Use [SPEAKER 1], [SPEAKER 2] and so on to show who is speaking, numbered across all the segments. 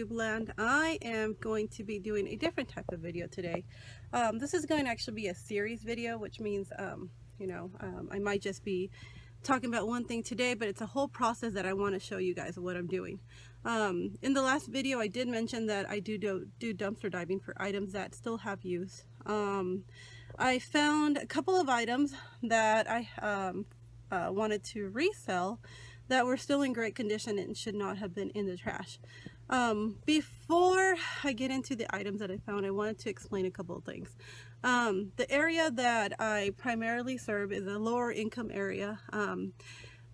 [SPEAKER 1] YouTube land. I am going to be doing a different type of video today. This is going to actually be a series video, which means I might just be talking about one thing today, but it's a whole process that I want to show you guys what I'm doing. In the last video I did mention that I do dumpster diving for items that still have use. I found a couple of items that I wanted to resell that were still in great condition and should not have been in the trash. Before I get into the items that I found, I wanted to explain a couple of things. The area that I primarily serve is a lower income area.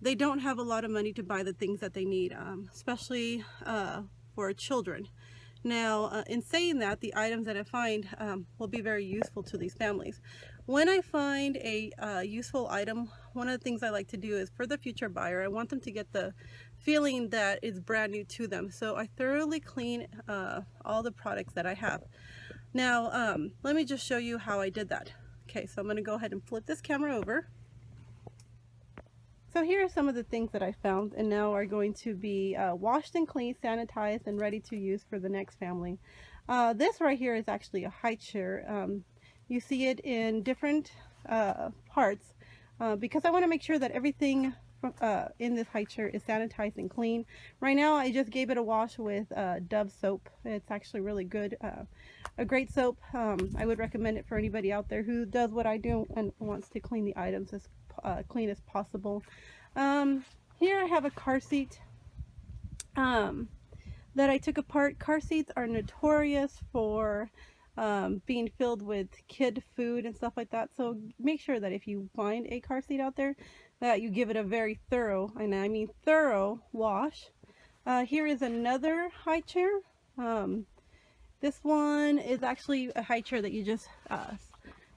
[SPEAKER 1] They don't have a lot of money to buy the things that they need, especially for children. Now, in saying that, the items that I find will be very useful to these families. When I find a useful item, one of the things I like to do is, for the future buyer, I want them to get the feeling that it's brand new to them. So I thoroughly clean all the products that I have. Now, let me just show you how I did that. Okay, so I'm going to go ahead and flip this camera over. So here are some of the things that I found and now are going to be washed and cleaned, sanitized, and ready to use for the next family. This right here is actually a high chair. You see it in different parts because I want to make sure that everything in this high chair is sanitized and clean. Right now I just gave it a wash with Dove soap. It's actually really good, a great soap. I would recommend it for anybody out there who does what I do and wants to clean the items as clean as possible. Here I have a car seat that I took apart. Car seats are notorious for being filled with kid food and stuff like that, so make sure that if you find a car seat out there that you give it a very thorough, and I mean thorough, wash. Here is another high chair. This one is actually a high chair that you just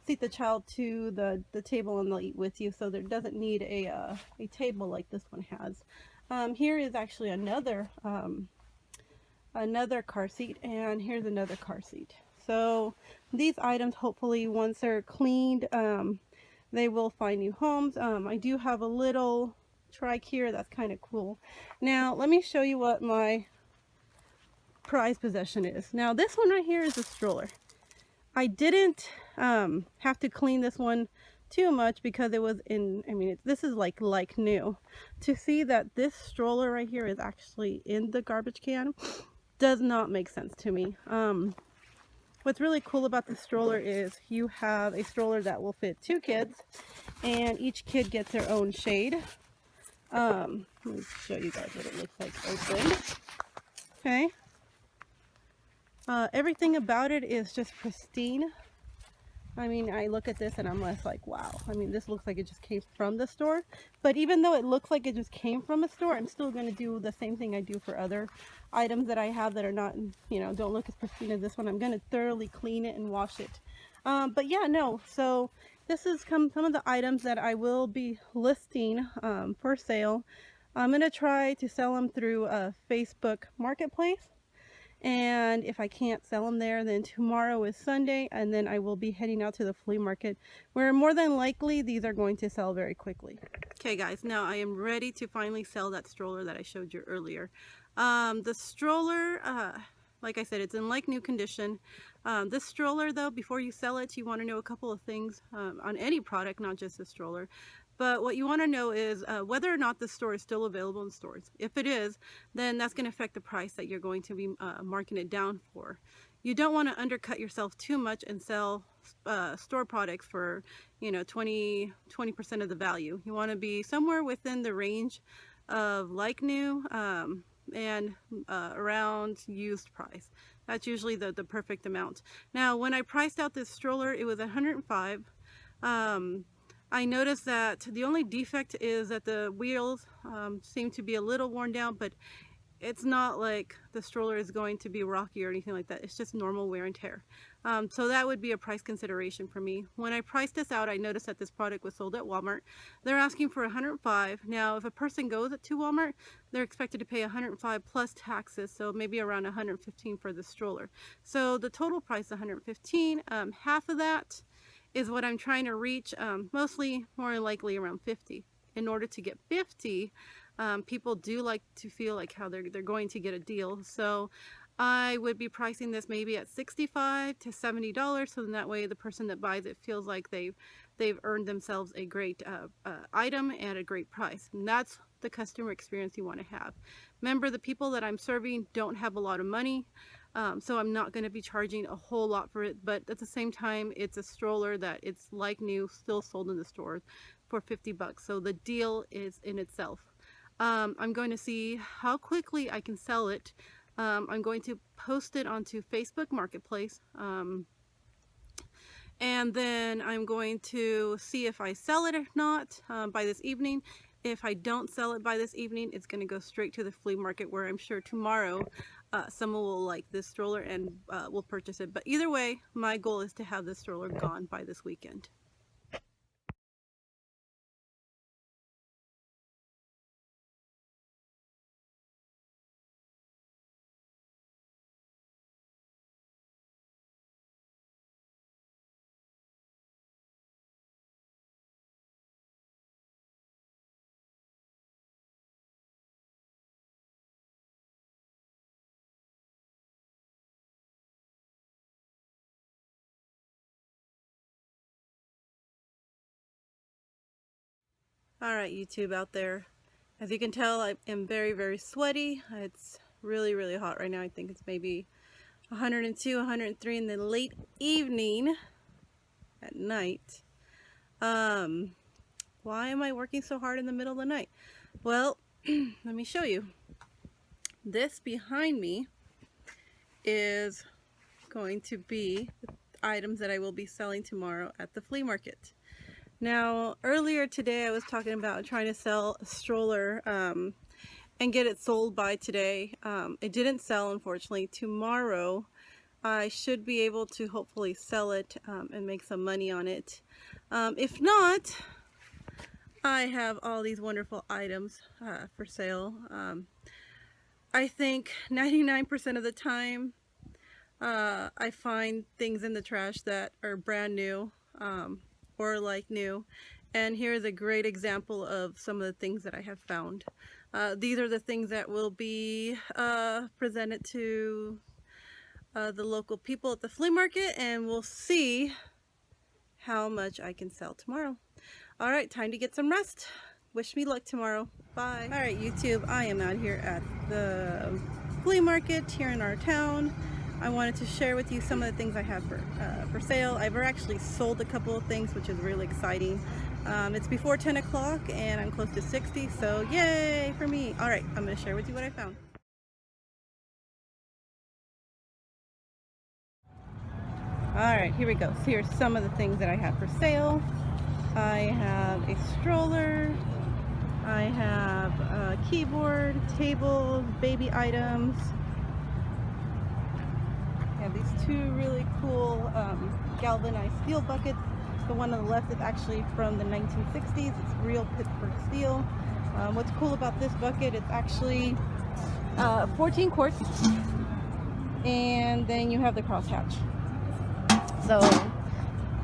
[SPEAKER 1] seat the child to the table and they'll eat with you, so there doesn't need a table like this one has. Here is actually another car seat, and here's another car seat. So these items, hopefully once they're cleaned, they will find new homes. I do have a little trike here that's kind of cool. Now let me show you what my prized possession is. Now this one right here is a stroller. I didn't have to clean this one too much because it was in, this is like new. To see that this stroller right here is actually in the garbage can does not make sense to me. What's really cool about the stroller is you have a stroller that will fit 2 kids, and each kid gets their own shade. Let me show you guys what it looks like open. Okay. Everything about it is just pristine. I look at this and I'm just like, wow. This looks like it just came from the store. But even though it looks like it just came from a store, I'm still going to do the same thing I do for other items that I have that are not, don't look as pristine as this one. I'm going to thoroughly clean it and wash it. But yeah, no. So this is some of the items that I will be listing for sale. I'm going to try to sell them through Facebook MarketPlace. And if I can't sell them there, then tomorrow is Sunday, and then I will be heading out to the flea market, where more than likely these are going to sell very quickly. Okay guys, now I am ready to finally sell that stroller that I showed you earlier. The stroller, like I said, it's in like new condition. This stroller though, before you sell it, you want to know a couple of things on any product, not just the stroller. But what you want to know is whether or not the store is still available in stores. If it is, then that's going to affect the price that you're going to be marking it down for. You don't want to undercut yourself too much and sell store products for 20% of the value. You want to be somewhere within the range of like new and around used price. That's usually the perfect amount. Now when I priced out this stroller, it was $105. I noticed that the only defect is that the wheels seem to be a little worn down, but it's not like the stroller is going to be rocky or anything like that. It's just normal wear and tear. So that would be a price consideration for me. When I priced this out, I noticed that this product was sold at Walmart. They're asking for $105. Now, if a person goes to Walmart, they're expected to pay $105 plus taxes, so maybe around $115 for the stroller. So the total price is $115. Half of that is what I'm trying to reach, mostly more likely around 50. In order to get 50, people do like to feel like how they're going to get a deal. So I would be pricing this maybe at $65 to $70, so then that way the person that buys it feels like they've earned themselves a great item at a great price. And that's the customer experience you want to have. Remember, the people that I'm serving don't have a lot of money, so I'm not going to be charging a whole lot for it, but at the same time, it's a stroller that it's like new, still sold in the stores for 50 bucks. So the deal is in itself. I'm going to see how quickly I can sell it. I'm going to post it onto Facebook Marketplace, and then I'm going to see if I sell it or not by this evening. If I don't sell it by this evening, it's going to go straight to the flea market, where I'm sure tomorrow someone will like this stroller and will purchase it. But either way, my goal is to have this stroller gone by this weekend. Alright, YouTube out there. As you can tell, I am very, very sweaty. It's really, really hot right now. I think it's maybe 102, 103 in the late evening at night. Why am I working so hard in the middle of the night? Well, let me show you. This behind me is going to be the items that I will be selling tomorrow at the flea market. Now, earlier today I was talking about trying to sell a stroller and get it sold by today. It didn't sell, unfortunately. Tomorrow I should be able to hopefully sell it and make some money on it. If not, I have all these wonderful items for sale. I think 99% of the time I find things in the trash that are brand new or like new, and here's a great example of some of the things that I have found. These are the things that will be presented to the local people at the flea market, and we'll see how much I can sell tomorrow. Alright, time to get some rest. Wish me luck tomorrow. Bye. Alright, YouTube, I am out here at the flea market here in our town. I wanted to share with you some of the things I have for sale. I've actually sold a couple of things, which is really exciting. It's before 10 o'clock and I'm close to 60, so yay for me. Alright, I'm going to share with you what I found. Alright, here we go. So here's some of the things that I have for sale. I have a stroller. I have a keyboard, tables, baby items. I have these two really cool galvanized steel buckets. The one on the left is actually from the 1960s. It's real Pittsburgh steel. What's cool about this bucket, it's actually 14 quarts, and then you have the crosshatch. So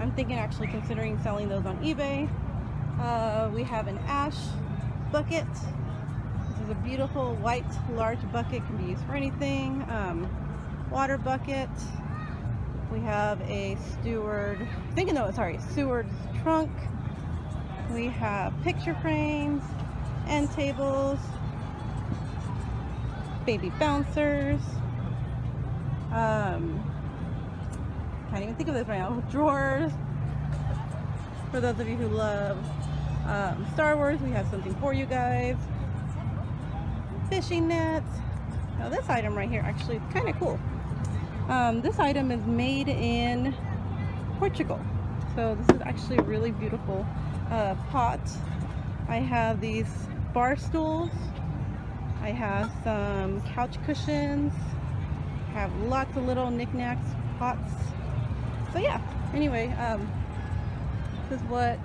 [SPEAKER 1] I'm thinking actually considering selling those on eBay. We have an ash bucket. This is a beautiful white large bucket, can be used for anything. Water bucket. We have a steward's trunk. We have picture frames, end tables, baby bouncers. Can't even think of this right now. Drawers. For those of you who love Star Wars, we have something for you guys. Fishing nets. Now this item right here actually is kind of cool. This item is made in Portugal. So this is actually a really beautiful pot. I have these bar stools. I have some couch cushions. I have lots of little knickknacks, pots. So yeah, anyway, this is what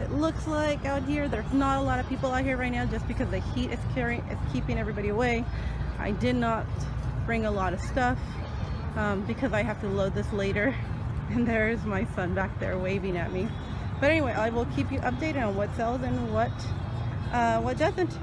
[SPEAKER 1] it looks like out here. There's not a lot of people out here right now just because the heat is keeping everybody away. I did not bring a lot of stuff because I have to load this later, and there's my son back there waving at me. But anyway, I will keep you updated on what sells and what doesn't.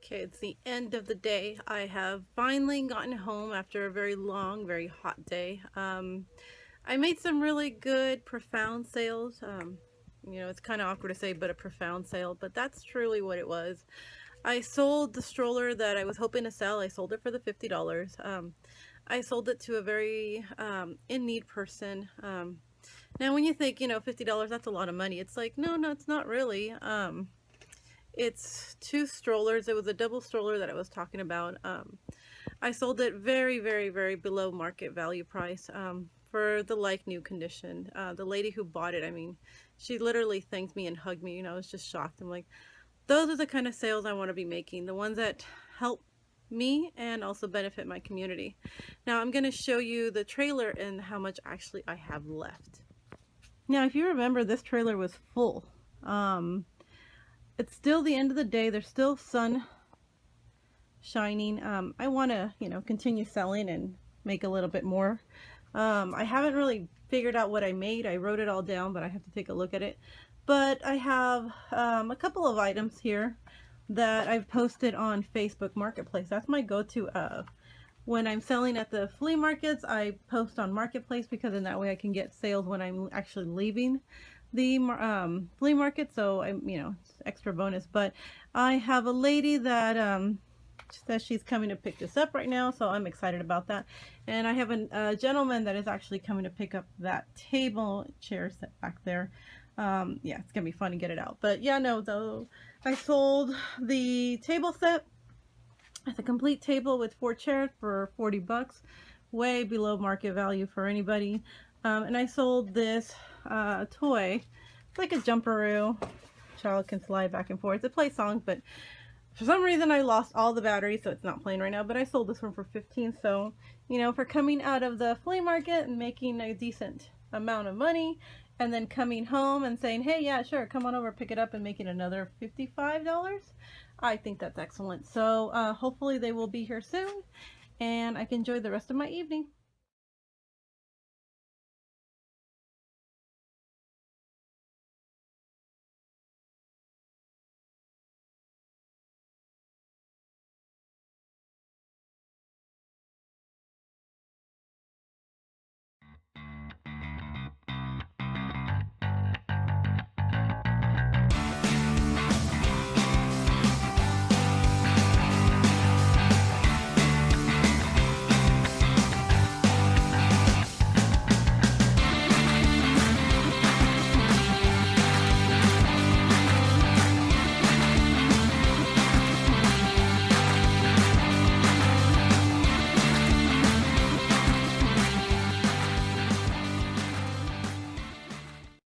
[SPEAKER 1] Okay, it's the end of the day. I have finally gotten home after a very long, very hot day. I made some really good, profound sales. You know, it's kind of awkward to say, but a profound sale, but that's truly what it was. I sold the stroller that I was hoping to sell. I sold it for the $50. I sold it to a very in need person. Now, when you think, you know, $50, that's a lot of money. It's like, no, it's not really. It's 2 strollers. It was a double stroller that I was talking about. I sold it very, very, very below market value price for the like new condition. The lady who bought it, I mean, she literally thanked me and hugged me. You know, I was just shocked. I'm like, those are the kind of sales I want to be making, the ones that help me and also benefit my community. Now I'm going to show you the trailer and how much actually I have left. Now, if you remember, this trailer was full. It's still the end of the day. There's still sun shining. I want to, you know, continue selling and make a little bit more. I haven't really figured out what I made. I wrote it all down, but I have to take a look at it. But I have a couple of items here that I've posted on Facebook Marketplace. That's my go-to. When I'm selling at the flea markets, I post on Marketplace because in that way I can get sales when I'm actually leaving the flea market. So I'm, you know, it's extra bonus. But I have a lady that says she's coming to pick this up right now, so I'm excited about that. And I have a gentleman that is actually coming to pick up that table chair set back there. Yeah, it's gonna be fun to get it out. But yeah, no, though, I sold the table set. It's a complete table with 4 chairs for 40 bucks, way below market value for anybody. And I sold this toy. It's like a jumperoo. Child can slide back and forth. It plays songs, but for some reason I lost all the batteries, so it's not playing right now. But I sold this one for 15. So, you know, for coming out of the flea market and making a decent amount of money, and then coming home and saying, hey, yeah, sure, come on over, pick it up, and making another $55, I think that's excellent. So hopefully they will be here soon, and I can enjoy the rest of my evening.